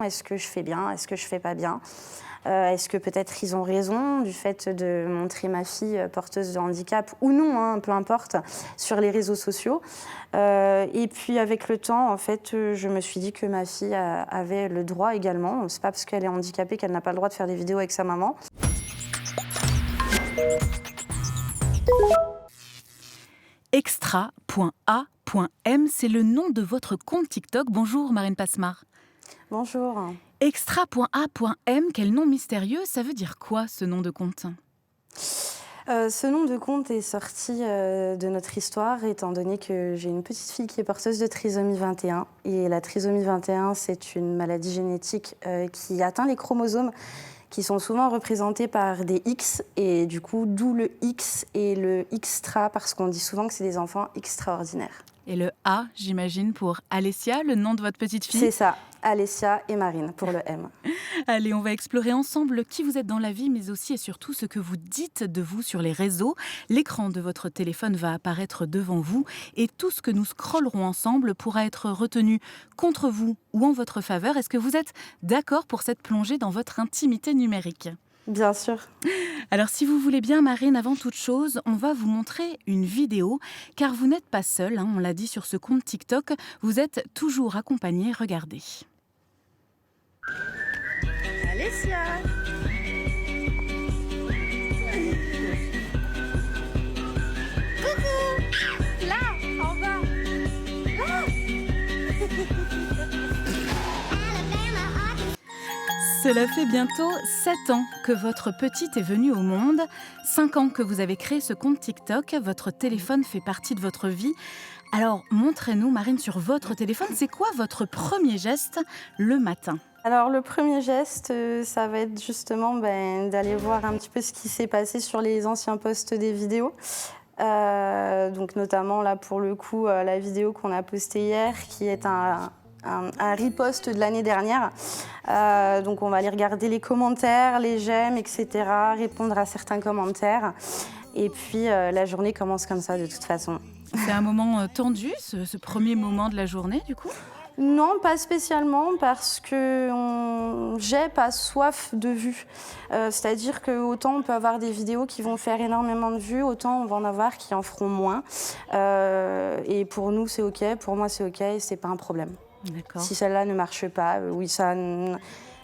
Est-ce que je fais bien? Est-ce que je fais pas bien? Est-ce que peut-être ils ont raison du fait de montrer ma fille porteuse de handicap ou non, hein, peu importe, sur les réseaux sociaux. Et puis avec le temps, en fait, je me suis dit que ma fille avait le droit également. C'est pas parce qu'elle est handicapée qu'elle n'a pas le droit de faire des vidéos avec sa maman. Extra.a.m, c'est le nom de votre compte TikTok. Bonjour Marine Passemar. Bonjour. Extra.a.m, quel nom mystérieux, ça veut dire quoi ce nom de compte? Ce nom de compte est sorti de notre histoire, étant donné que j'ai une petite fille qui est porteuse de trisomie 21. Et la trisomie 21, c'est une maladie génétique qui atteint les chromosomes qui sont souvent représentés par des X. Et du coup, d'où le X et le extra, parce qu'on dit souvent que c'est des enfants extraordinaires. Et le A, j'imagine, pour Alessia, le nom de votre petite fille? C'est ça, Alessia et Marine pour le M. Allez, on va explorer ensemble qui vous êtes dans la vie, mais aussi et surtout ce que vous dites de vous sur les réseaux. L'écran de votre téléphone va apparaître devant vous et tout ce que nous scrollerons ensemble pourra être retenu contre vous ou en votre faveur. Est-ce que vous êtes d'accord pour cette plongée dans votre intimité numérique? Bien sûr. Alors si vous voulez bien Marine, avant toute chose, on va vous montrer une vidéo, car vous n'êtes pas seule, on l'a dit sur ce compte TikTok, vous êtes toujours accompagnée, regardez. Alessia. Là, en bas. Cela fait bientôt 7 ans que votre petite est venue au monde, 5 ans que vous avez créé ce compte TikTok, votre téléphone fait partie de votre vie. Alors montrez-nous Marine sur votre téléphone, c'est quoi votre premier geste le matin? Alors le premier geste, ça va être justement d'aller voir un petit peu ce qui s'est passé sur les anciens posts des vidéos. Donc notamment là pour le coup la vidéo qu'on a postée hier qui est un repost de l'année dernière. Donc on va aller regarder les commentaires, les j'aime, etc., répondre à certains commentaires. Et puis la journée commence comme ça de toute façon. C'est un moment tendu, ce premier moment de la journée du coup? Non, pas spécialement, parce que j'ai pas soif de vues. C'est-à-dire qu'autant on peut avoir des vidéos qui vont faire énormément de vues, autant on va en avoir qui en feront moins. Et pour nous, c'est OK, pour moi, c'est OK, et c'est pas un problème. D'accord. Si celle-là ne marche pas, oui, ça ne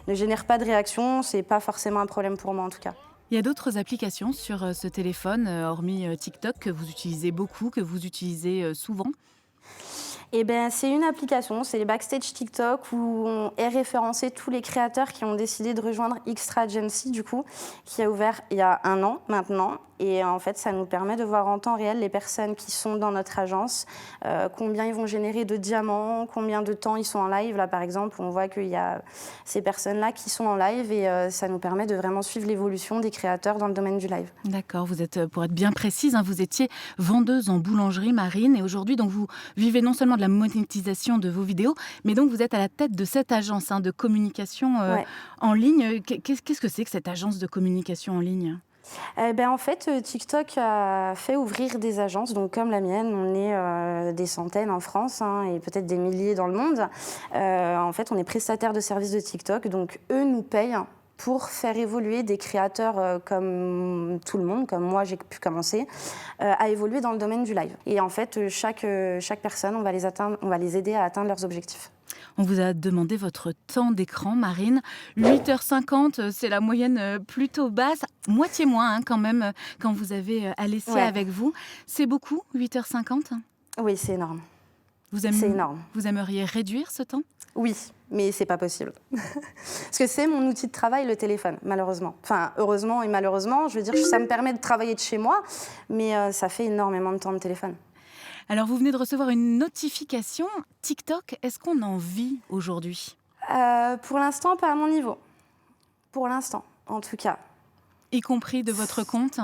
génère pas de réaction, c'est pas forcément un problème pour moi en tout cas. Il y a d'autres applications sur ce téléphone, hormis TikTok, que vous utilisez beaucoup, que vous utilisez souvent? Eh ben, c'est une application, c'est les Backstage TikTok où est référencé tous les créateurs qui ont décidé de rejoindre Extra Agency, du coup, qui a ouvert il y a 1 an maintenant. Et en fait, ça nous permet de voir en temps réel les personnes qui sont dans notre agence, combien ils vont générer de diamants, combien de temps ils sont en live. Là, par exemple, on voit qu'il y a ces personnes-là qui sont en live et ça nous permet de vraiment suivre l'évolution des créateurs dans le domaine du live. D'accord, vous êtes, pour être bien précise, vous étiez vendeuse en boulangerie Marine et aujourd'hui donc vous vivez non seulement de la monétisation de vos vidéos, mais donc vous êtes à la tête de cette agence de communication Ouais. en ligne. Qu'est-ce que c'est que cette agence de communication en ligne? En fait, TikTok a fait ouvrir des agences, donc comme la mienne, on est des centaines en France et peut-être des milliers dans le monde. En fait, on est prestataire de services de TikTok, donc eux nous payent pour faire évoluer des créateurs comme tout le monde, comme moi j'ai pu commencer, à évoluer dans le domaine du live. Et en fait, chaque personne, on va les aider à atteindre leurs objectifs. On vous a demandé votre temps d'écran, Marine. 8h50, c'est la moyenne plutôt basse. Moitié moins quand même quand vous avez Alessia avec vous. C'est beaucoup, 8h50? Oui, c'est énorme. C'est énorme. Vous aimeriez réduire ce temps? Oui, mais c'est pas possible. Parce que c'est mon outil de travail, le téléphone, malheureusement. Enfin, heureusement et malheureusement, je veux dire, ça me permet de travailler de chez moi, mais ça fait énormément de temps de téléphone. Alors, vous venez de recevoir une notification. TikTok, est-ce qu'on en vit aujourd'hui? Pour l'instant, pas à mon niveau. Pour l'instant, en tout cas. Y compris de votre compte?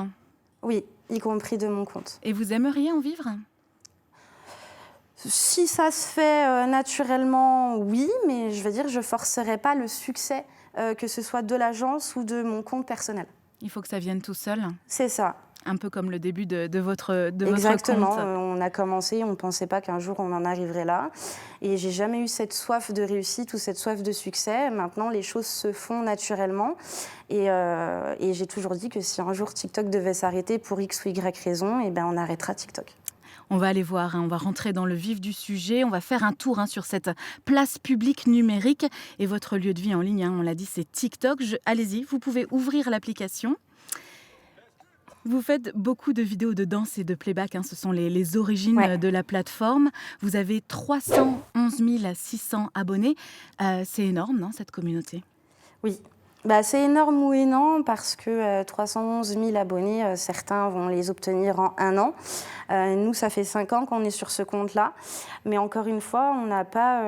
Oui, y compris de mon compte. Et vous aimeriez en vivre? Si ça se fait naturellement, oui, mais je veux dire, je forcerai pas le succès, que ce soit de l'agence ou de mon compte personnel. Il faut que ça vienne tout seul? C'est ça. Un peu comme le début de votre Exactement, compte. on a commencé, on ne pensait pas qu'un jour on en arriverait là. Et j'ai jamais eu cette soif de réussite ou cette soif de succès. Maintenant, les choses se font naturellement. Et j'ai toujours dit que si un jour TikTok devait s'arrêter pour X ou Y raison, eh ben on arrêtera TikTok. On va aller voir, on va rentrer dans le vif du sujet, on va faire un tour sur cette place publique numérique. Et votre lieu de vie en ligne, on l'a dit, c'est TikTok. Allez-y, vous pouvez ouvrir l'application. Vous faites beaucoup de vidéos de danse et de playback, ce sont les origines de la plateforme. Vous avez 311 600 abonnés. C'est énorme, non, cette communauté ? Oui. C'est énorme ou non parce que 311 000 abonnés, certains vont les obtenir en 1 an. Nous, ça fait 5 ans qu'on est sur ce compte-là. Mais encore une fois, on n'a pas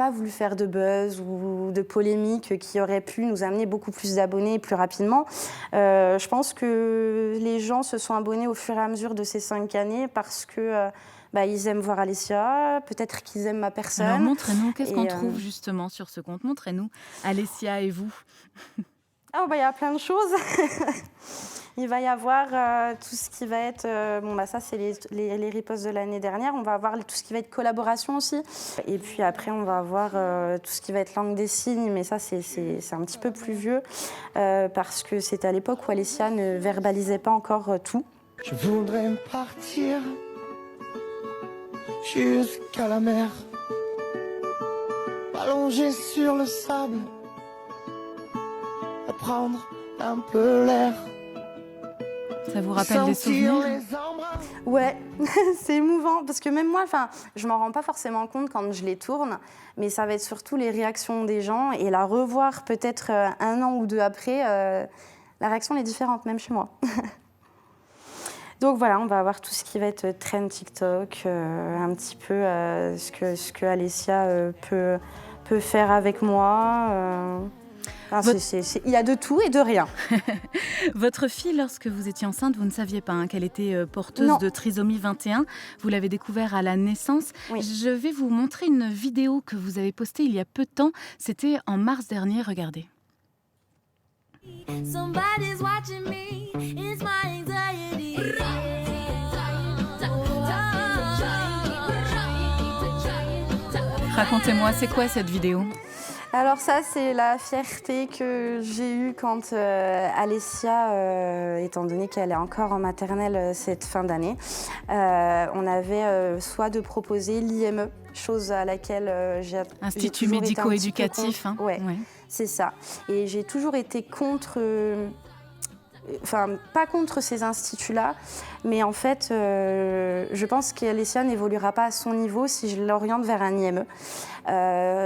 voulu faire de buzz ou de polémique qui aurait pu nous amener beaucoup plus d'abonnés plus rapidement. Je pense que les gens se sont abonnés au fur et à mesure de ces 5 années parce que ils aiment voir Alessia, peut-être qu'ils aiment ma personne. Alors montrez-nous, qu'est-ce qu'on trouve justement sur ce compte ? Montrez-nous, Alessia et vous. Il y a plein de choses. Il va y avoir tout ce qui va être... ça, c'est les reposts de l'année dernière. On va avoir tout ce qui va être collaboration aussi. Et puis après, on va avoir tout ce qui va être langue des signes. Mais ça, c'est un petit peu plus vieux parce que c'était à l'époque où Alessia ne verbalisait pas encore tout. Je voudrais partir jusqu'à la mer, allongé sur le sable, à prendre un peu l'air. Ça vous rappelle des souvenirs ? Ouais, c'est émouvant parce que même moi, je m'en rends pas forcément compte quand je les tourne, mais ça va être surtout les réactions des gens et la revoir peut-être 1 an ou 2 après, la réaction est différente même chez moi. Donc voilà, on va avoir tout ce qui va être trend TikTok, un petit peu ce que Alessia peut faire avec moi. Il y a de tout et de rien. Votre fille, lorsque vous étiez enceinte, vous ne saviez pas qu'elle était porteuse de trisomie 21. Vous l'avez découvert à la naissance. Oui. Je vais vous montrer une vidéo que vous avez postée il y a peu de temps. C'était en mars dernier, regardez. Somebody's watching me, it's my anxiety. Racontez-moi, c'est quoi cette vidéo ? Alors ça, c'est la fierté que j'ai eue quand Alessia, étant donné qu'elle est encore en maternelle cette fin d'année, on avait soit de proposer l'IME, chose à laquelle j'ai Institut médico-éducatif. Ouais, c'est ça. Et j'ai toujours été contre... pas contre ces instituts-là, mais en fait, je pense qu'Alessia n'évoluera pas à son niveau si je l'oriente vers un IME.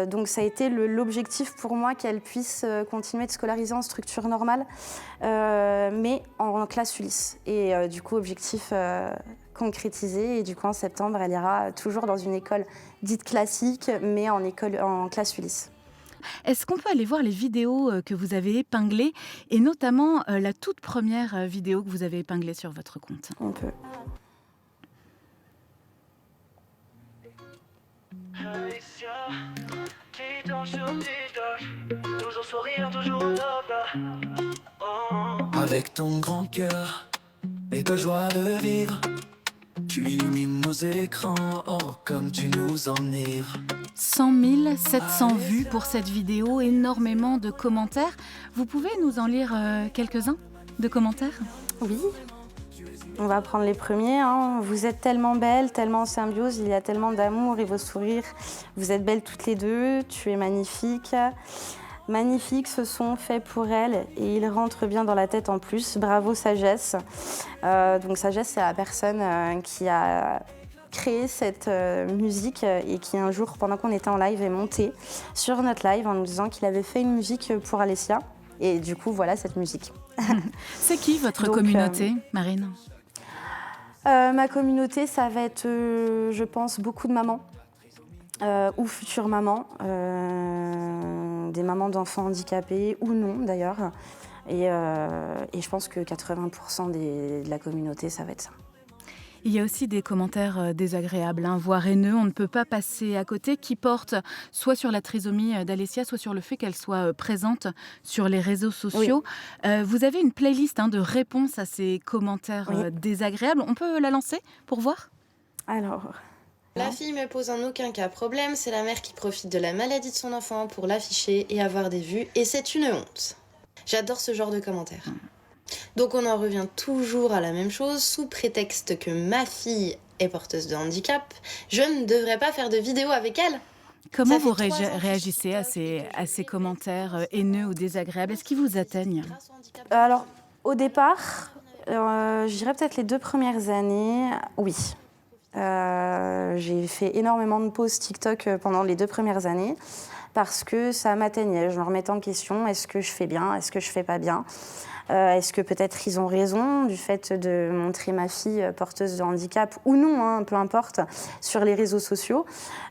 Donc ça a été l'objectif pour moi qu'elle puisse continuer de scolariser en structure normale, mais en classe Ulysse. Et du coup, objectif concrétisé. Et du coup, en septembre, elle ira toujours dans une école dite classique, mais en classe Ulysse. Est-ce qu'on peut aller voir les vidéos que vous avez épinglées et notamment la toute première vidéo que vous avez épinglée sur votre compte ? On peut. Avec ton grand cœur et ta joie de vivre, tu illumines nos écrans, comme tu nous enivres. 100 700 vues pour cette vidéo, énormément de commentaires. Vous pouvez nous en lire quelques-uns de commentaires ? Oui. On va prendre les premiers. Vous êtes tellement belle, tellement en symbiose, il y a tellement d'amour et vos sourires. Vous êtes belles toutes les deux, tu es magnifique. Magnifique, ce sont faits pour elle et ils rentrent bien dans la tête en plus. Bravo Sagesse. Donc Sagesse, c'est la personne qui a créé cette musique et qui un jour, pendant qu'on était en live, est monté sur notre live en nous disant qu'il avait fait une musique pour Alessia. Et du coup, voilà cette musique. C'est qui votre communauté, Marine ? Ma communauté, ça va être, je pense, beaucoup de mamans. Ou futures mamans, des mamans d'enfants handicapés ou non d'ailleurs. Et je pense que 80% de la communauté, ça va être ça. Il y a aussi des commentaires désagréables, voire haineux. On ne peut pas passer à côté, qui portent soit sur la trisomie d'Alessia, soit sur le fait qu'elle soit présente sur les réseaux sociaux. Vous avez une playlist de réponses à ces commentaires désagréables. On peut la lancer pour voir ? Alors, La fille me pose en aucun cas problème, c'est la mère qui profite de la maladie de son enfant pour l'afficher et avoir des vues, et c'est une honte. J'adore ce genre de commentaires. Donc on en revient toujours à la même chose, sous prétexte que ma fille est porteuse de handicap, je ne devrais pas faire de vidéo avec elle. Comment Ça fait vous 3 ans que je suis réagissez à ces commentaires haineux ou désagréables ? Est-ce qu'ils vous atteignent ? grâce au handicap. alors au départ, je dirais peut-être les 2 premières années, oui. J'ai fait énormément de pauses TikTok pendant les 2 premières années parce que ça m'atteignait. Je me remettais en question, est-ce que je fais bien, est-ce que je fais pas bien ? Est-ce que peut-être ils ont raison du fait de montrer ma fille porteuse de handicap ou non, peu importe, sur les réseaux sociaux.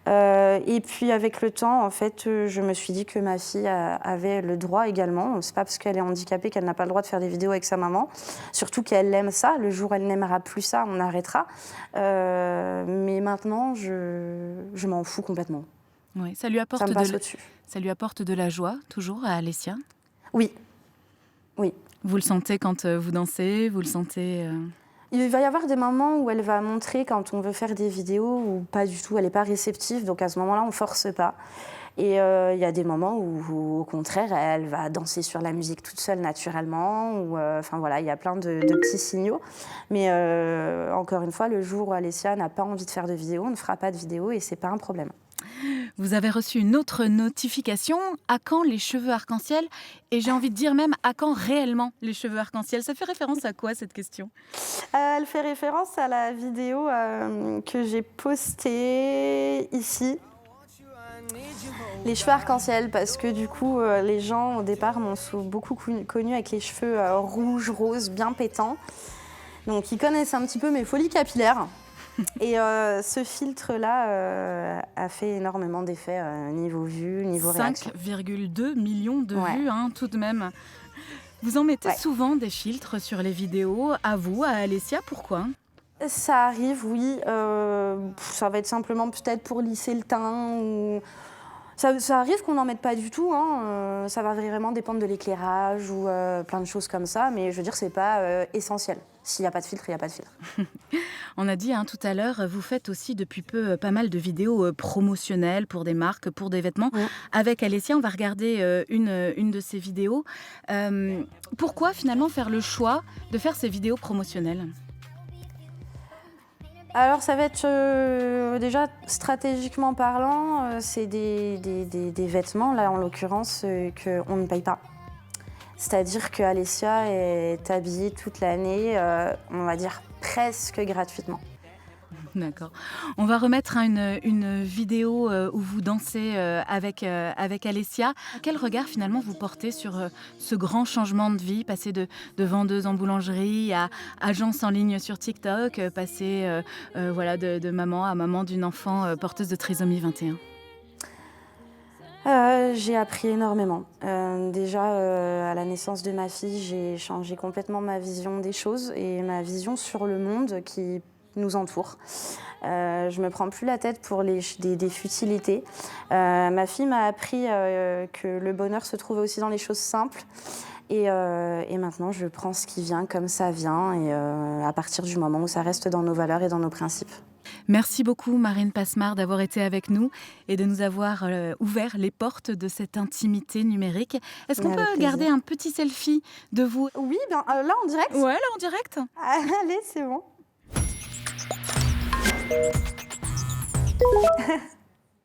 Et puis avec le temps, en fait, je me suis dit que ma fille avait le droit également. C'est pas parce qu'elle est handicapée qu'elle n'a pas le droit de faire des vidéos avec sa maman. Surtout qu'elle aime ça. Le jour où elle n'aimera plus ça, on arrêtera. Mais maintenant, je m'en fous complètement. Oui, ça lui apporte Ça me passe au-dessus. ça lui apporte de la joie, toujours, à Alessia ? Oui. Oui. Vous le sentez quand vous dansez ? Vous le sentez Il va y avoir des moments où elle va montrer quand on veut faire des vidéos ou pas du tout, elle n'est pas réceptive, donc à ce moment-là, on ne force pas. Et il y a des moments où, au contraire, elle va danser sur la musique toute seule naturellement. Enfin voilà, il y a plein de petits signaux. Mais encore une fois, le jour où Alessia n'a pas envie de faire de vidéo, on ne fera pas de vidéo et ce n'est pas un problème. Vous avez reçu une autre notification. À quand les cheveux arc-en-ciel ? Et j'ai envie de dire même, à quand réellement les cheveux arc-en-ciel ? Ça fait référence à quoi, cette question ? Elle fait référence à la vidéo que j'ai postée ici. Les cheveux arc-en-ciel, parce que du coup, les gens au départ m'ont beaucoup connue avec les cheveux rouges, roses, bien pétants. Donc ils connaissent un petit peu mes folies capillaires. Et ce filtre-là a fait énormément d'effets niveau vue, niveau réaction. 5,2 millions de Ouais. vues, tout de même. Vous en mettez Ouais. souvent des filtres sur les vidéos, à vous, à Alessia, pourquoi ? Ça arrive, oui. Ça va être simplement peut-être pour lisser le teint. Ou... Ça arrive qu'on n'en mette pas du tout. Ça va vraiment dépendre de l'éclairage ou plein de choses comme ça. Mais je veux dire, c'est pas essentiel. S'il n'y a pas de filtre, il n'y a pas de filtre. On a dit tout à l'heure, vous faites aussi depuis peu pas mal de vidéos promotionnelles pour des marques, pour des vêtements. Ouais. Avec Alessia, on va regarder une de ces vidéos. Pourquoi finalement faire le choix de faire ces vidéos promotionnelles ? Alors, ça va être déjà stratégiquement parlant, c'est des vêtements, là en l'occurrence, qu'on ne paye pas. C'est-à-dire qu'Alessia est habillée toute l'année, on va dire presque gratuitement. D'accord. On va remettre une vidéo où vous dansez avec Alessia. Quel regard finalement vous portez sur ce grand changement de vie, passer de vendeuse en boulangerie à agence en ligne sur TikTok, passer de maman à maman d'une enfant porteuse de trisomie 21 ? J'ai appris énormément. Déjà, à la naissance de ma fille, j'ai changé complètement ma vision des choses et ma vision sur le monde qui nous entoure. Je me prends plus la tête pour des futilités. Ma fille m'a appris que le bonheur se trouvait aussi dans les choses simples. Et maintenant, je prends ce qui vient comme ça vient, et à partir du moment où ça reste dans nos valeurs et dans nos principes. Merci beaucoup Marine Passemard d'avoir été avec nous et de nous avoir ouvert les portes de cette intimité numérique. Est-ce qu'on Avec peut plaisir. garder un petit selfie de vous ? Oui, bien, là en direct. Ouais, là en direct. Allez, c'est bon.